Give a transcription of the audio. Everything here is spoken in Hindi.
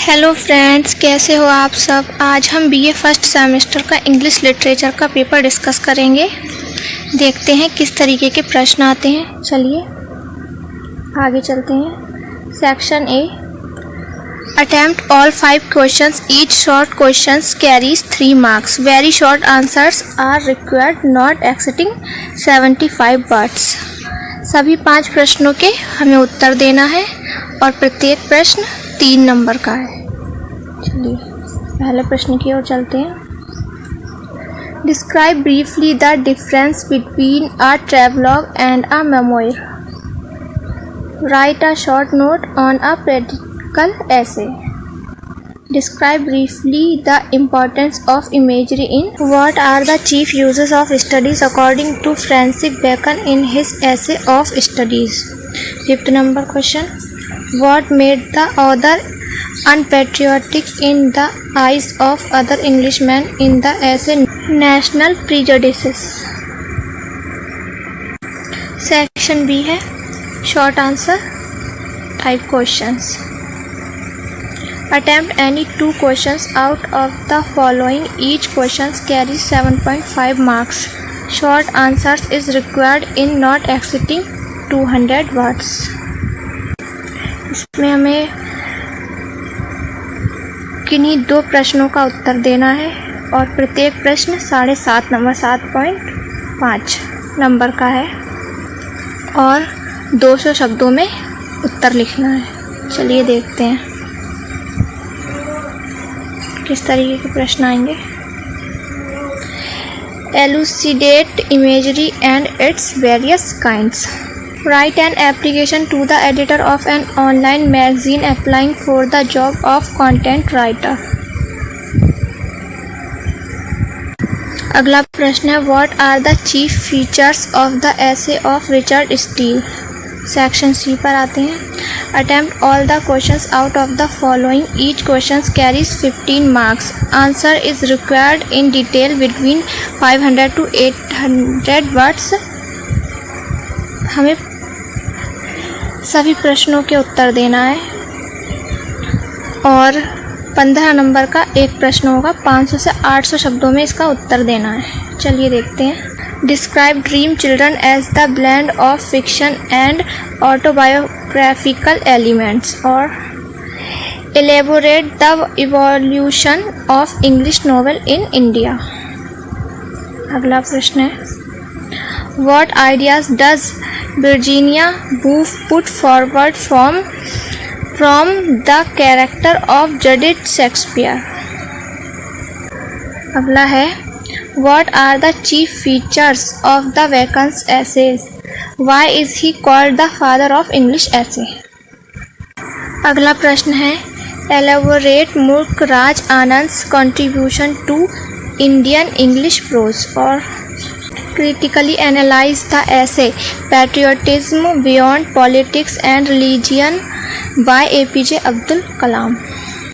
हेलो फ्रेंड्स, कैसे हो आप सब। आज हम बीए फर्स्ट सेमेस्टर का इंग्लिश लिटरेचर का पेपर डिस्कस करेंगे। देखते हैं किस तरीके के प्रश्न आते हैं। चलिए आगे चलते हैं। Section A, attempt all 5 questions, each short questions carries 3 marks, very short answers are required, not exceeding 75 words. सभी 5 प्रश्नों के हमें उत्तर देना है और प्रत्येक प्रश्न 3 नंबर का है। चलिए पहले प्रश्न की ओर चलते हैं। Describe briefly the difference between a travelogue and a memoir, right a short note on a practical essay, describe briefly the importance of imagery in what are the chief uses of studies according to Francis Bacon in his essay of studies. 5th number question, what made the author unpatriotic in the eyes of other Englishmen in the essay National Prejudices. Section B है short answer type questions. Attempt any 2 questions out of the following. Each question carries 7.5 marks. Short answers is required in not exceeding 200 words. इसमें हमें किन्हीं 2 प्रश्नों का उत्तर देना है और प्रत्येक प्रश्न 7.5 नंबर 7.5 नंबर का है और 200 शब्दों में उत्तर लिखना है। चलिए देखते हैं किस तरीके के प्रश्न आएंगे। Elucidate imagery and its various kinds, write an application to the editor of an online magazine applying for the job of content writer. अगला प्रश्न है, what are the chief features of the essay of Richard Steele. Section C पर आते हैं। Attempt all the questions out of the following, each question carries 15 marks, answer is required in detail between 500 to 800 words. हमें सभी प्रश्नों के उत्तर देना है और 15 नंबर का एक प्रश्न होगा। 500 से 800 शब्दों में इसका उत्तर देना है। चलिए देखते हैं। Describe Dream Children as the blend of fiction and autobiographical elements, और elaborate the evolution of English novel in India. अगला प्रश्न है, what ideas does Virginia Woolf put forward from the character of Judith Shakespeare. अगला है, what are the chief features of the Bacon's essays? Why is he called the father of English essay? अगला प्रश्न है, elaborate मूर्ख राज आनंद's contribution to Indian English prose, और critically analyze the essay Patriotism Beyond Politics and Religion by APJ Abdul Kalam.